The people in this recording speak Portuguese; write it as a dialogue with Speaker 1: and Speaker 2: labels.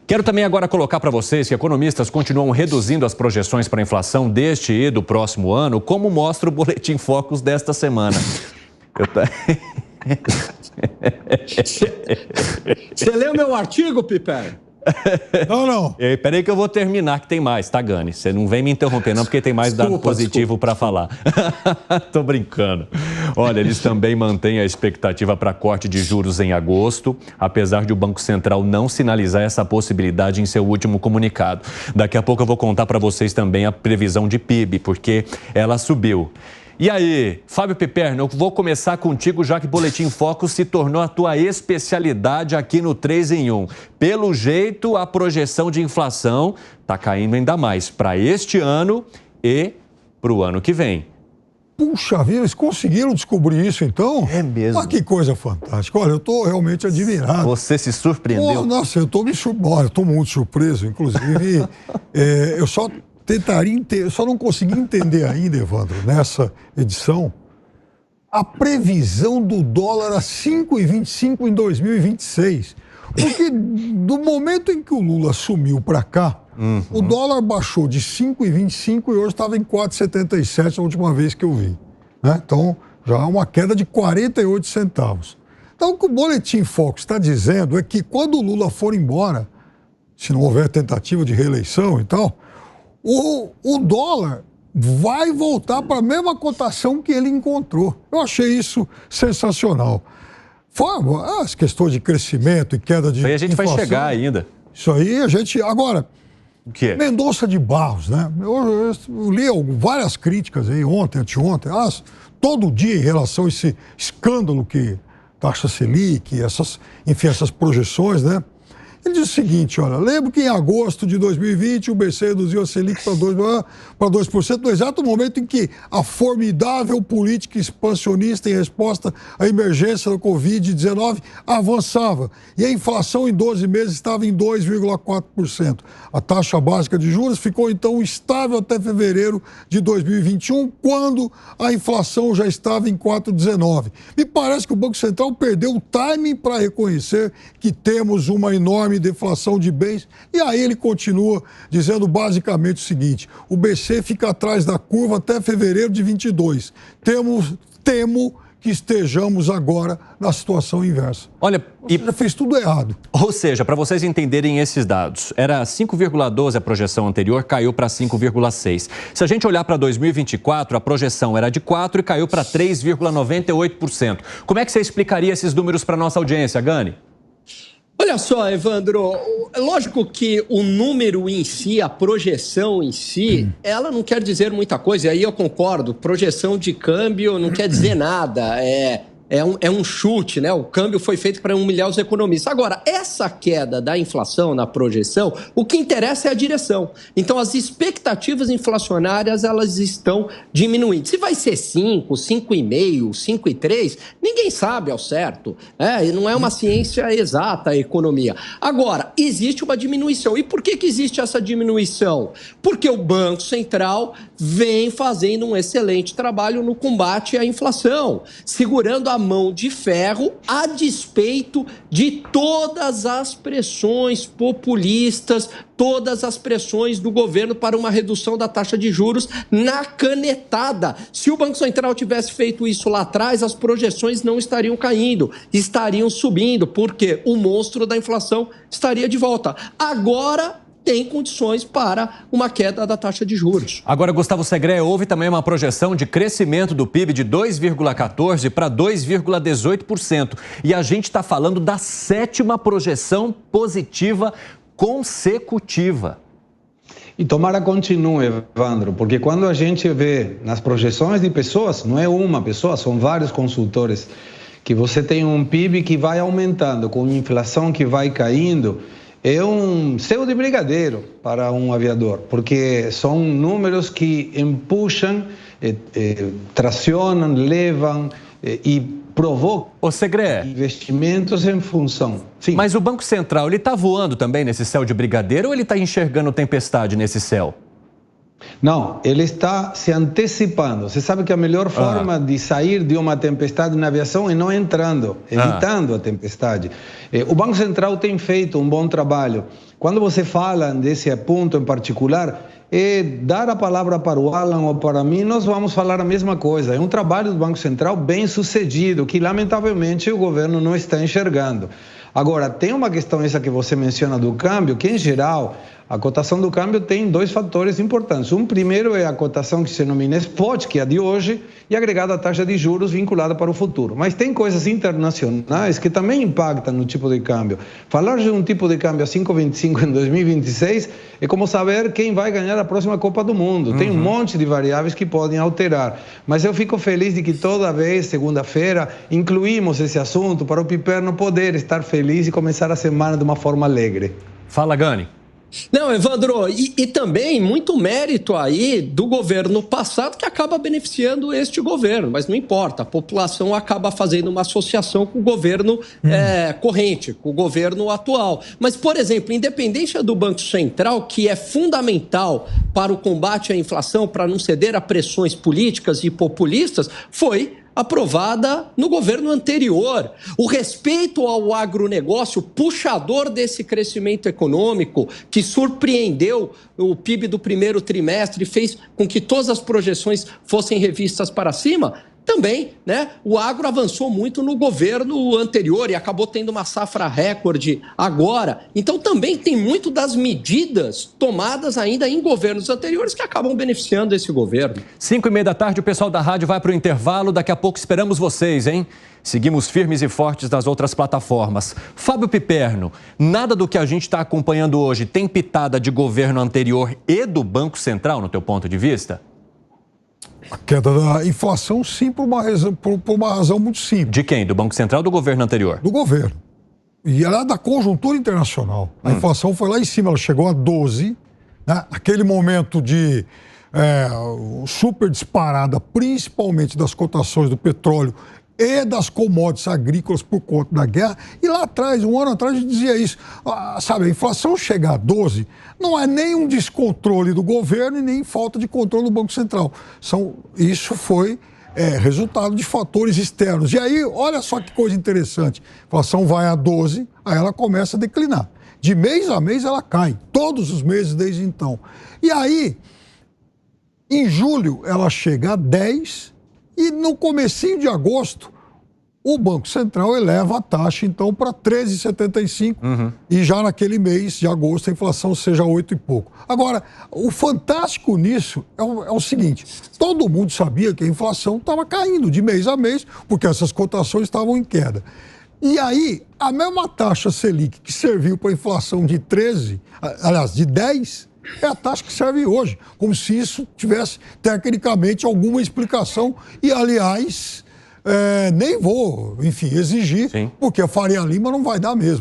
Speaker 1: Quero também agora colocar para vocês que economistas continuam reduzindo as projeções para a inflação deste e do próximo ano, como mostra o Boletim Focus desta semana.
Speaker 2: Você leu meu artigo, Piper?
Speaker 3: Não.
Speaker 1: Peraí que eu vou terminar, que tem mais, tá, Gani? Você não vem me interromper, não, porque tem mais dado positivo para falar. Tô brincando. Olha, eles também mantêm a expectativa para corte de juros em agosto, apesar de o Banco Central não sinalizar essa possibilidade em seu último comunicado. Daqui a pouco eu vou contar para vocês também a previsão de PIB, porque ela subiu. E aí, Fábio Piperno, eu vou começar contigo, já que Boletim Focus se tornou a tua especialidade aqui no 3 em 1. Pelo jeito, a projeção de inflação está caindo ainda mais para este ano e para o ano que vem.
Speaker 3: Puxa vida, eles conseguiram descobrir isso então?
Speaker 1: É mesmo.
Speaker 3: Mas que coisa fantástica. Olha, eu estou realmente admirado.
Speaker 1: Você se surpreendeu?
Speaker 3: Nossa, eu estou muito surpreso. Inclusive, eu só não consegui entender ainda, Evandro, nessa edição, a previsão do dólar a 5,25 em 2026. Porque do momento em que o Lula assumiu para cá, o dólar baixou de 5,25 e hoje estava em 4,77 a última vez que eu vi. Né? Então, já é uma queda de 48 centavos. Então, o que o Boletim Focus está dizendo é que quando o Lula for embora, se não houver tentativa de reeleição e tal, o dólar vai voltar para a mesma cotação que ele encontrou. Eu achei isso sensacional. Fora as questões de crescimento e queda de inflação.
Speaker 1: Aí a gente vai chegar ainda.
Speaker 3: Isso aí a gente... Agora,
Speaker 1: o quê?
Speaker 3: Mendonça de Barros, né? Eu li várias críticas aí ontem, anteontem, todo dia em relação a esse escândalo que taxa Selic, essas projeções, né? Ele diz o seguinte, olha, lembro que em agosto de 2020 o BC reduziu a Selic para 2% no exato momento em que a formidável política expansionista em resposta à emergência da Covid-19 avançava e a inflação em 12 meses estava em 2,4%. A taxa básica de juros ficou então estável até fevereiro de 2021, quando a inflação já estava em 4,19%. Me parece que o Banco Central perdeu o timing para reconhecer que temos uma enorme deflação de bens, e aí ele continua dizendo basicamente o seguinte: o BC fica atrás da curva até fevereiro de 22. Temo que estejamos agora na situação inversa.
Speaker 1: Olha,
Speaker 3: já fez tudo errado.
Speaker 1: Ou seja, para vocês entenderem esses dados, era 5,12 a projeção anterior, caiu para 5,6. Se a gente olhar para 2024, a projeção era de 4 e caiu para 3,98%. Como é que você explicaria esses números para nossa audiência, Gani?
Speaker 2: Olha só, Evandro, é lógico que o número em si, a projeção em si, ela não quer dizer muita coisa, e aí eu concordo, projeção de câmbio não quer dizer nada, é um chute, né? O câmbio foi feito para humilhar os economistas. Agora, essa queda da inflação na projeção, o que interessa é a direção. Então, as expectativas inflacionárias, elas estão diminuindo. Se vai ser 5, 5,5, 5,3, ninguém sabe ao certo. Não é uma ciência exata a economia. Agora, existe uma diminuição. E por que existe essa diminuição? Porque o Banco Central vem fazendo um excelente trabalho no combate à inflação, segurando a mão de ferro a despeito de todas as pressões populistas, todas as pressões do governo para uma redução da taxa de juros na canetada. Se o Banco Central tivesse feito isso lá atrás, as projeções não estariam caindo, estariam subindo, porque o monstro da inflação estaria de volta. Agora tem condições para uma queda da taxa de juros.
Speaker 1: Agora, Gustavo Segré, houve também uma projeção de crescimento do PIB de 2,14% para 2,18%. E a gente está falando da 7ª projeção positiva consecutiva.
Speaker 4: E tomara continue, Evandro, porque quando a gente vê nas projeções de pessoas, não é uma pessoa, são vários consultores, que você tem um PIB que vai aumentando, com inflação que vai caindo, é um céu de brigadeiro para um aviador, porque são números que empuxam, tracionam, levam e provocam investimentos em função. Sim.
Speaker 1: Mas o Banco Central, ele está voando também nesse céu de brigadeiro ou ele está enxergando tempestade nesse céu?
Speaker 4: Não, ele está se antecipando. Você sabe que a melhor forma de sair de uma tempestade na aviação é não entrando, evitando a tempestade. O Banco Central tem feito um bom trabalho. Quando você fala desse ponto em particular, dar a palavra para o Alan ou para mim, nós vamos falar a mesma coisa. É um trabalho do Banco Central bem sucedido, que lamentavelmente o governo não está enxergando. Agora, tem uma questão essa que você menciona do câmbio, que em geral a cotação do câmbio tem dois fatores importantes. Um primeiro é a cotação que se denomina spot, que é a de hoje, e agregada à taxa de juros vinculada para o futuro. Mas tem coisas internacionais que também impactam no tipo de câmbio. Falar de um tipo de câmbio a 5,25 em 2026 é como saber quem vai ganhar a próxima Copa do Mundo. Tem um monte de variáveis que podem alterar. Mas eu fico feliz de que toda vez, segunda-feira, incluímos esse assunto para o Piperno poder estar feliz e começar a semana de uma forma alegre.
Speaker 1: Fala, Gani.
Speaker 2: Não, Evandro, e também muito mérito aí do governo passado que acaba beneficiando este governo, mas não importa, a população acaba fazendo uma associação com o governo corrente, com o governo atual. Mas, por exemplo, independência do Banco Central, que é fundamental para o combate à inflação, para não ceder a pressões políticas e populistas, foi aprovada no governo anterior. O respeito ao agronegócio, puxador desse crescimento econômico, que surpreendeu o PIB do primeiro trimestre e fez com que todas as projeções fossem revistas para cima, também, né? O agro avançou muito no governo anterior e acabou tendo uma safra recorde agora. Então também tem muito das medidas tomadas ainda em governos anteriores que acabam beneficiando esse governo.
Speaker 1: 5:30 da tarde, o pessoal da rádio vai para o intervalo. Daqui a pouco esperamos vocês, hein? Seguimos firmes e fortes nas outras plataformas. Fábio Piperno, nada do que a gente está acompanhando hoje tem pitada de governo anterior e do Banco Central, no teu ponto de vista?
Speaker 3: A queda da inflação, sim, por uma razão muito simples.
Speaker 1: De quem? Do Banco Central ou do governo anterior?
Speaker 3: Do governo. E ela é da conjuntura internacional. A inflação foi lá em cima, ela chegou a 12, né? Aquele momento de super disparada, principalmente das cotações do petróleo e das commodities agrícolas por conta da guerra. E lá atrás, um ano atrás, a gente dizia isso. Sabe, a inflação chegar a 12 não é nem um descontrole do governo e nem falta de controle do Banco Central. Isso foi resultado de fatores externos. E aí, olha só que coisa interessante. A inflação vai a 12, aí ela começa a declinar. De mês a mês ela cai, todos os meses desde então. E aí, em julho, ela chega a 10 e no comecinho de agosto, o Banco Central eleva a taxa, então, para 13,75 e já naquele mês de agosto a inflação seja 8 e pouco. Agora, o fantástico nisso é o seguinte, todo mundo sabia que a inflação estava caindo de mês a mês, porque essas cotações estavam em queda. E aí, a mesma taxa Selic que serviu para a inflação de 13, aliás, de 10, é a taxa que serve hoje, como se isso tivesse, tecnicamente, alguma explicação. E, aliás, nem vou, enfim, exigir, porque a Faria Lima não vai dar mesmo.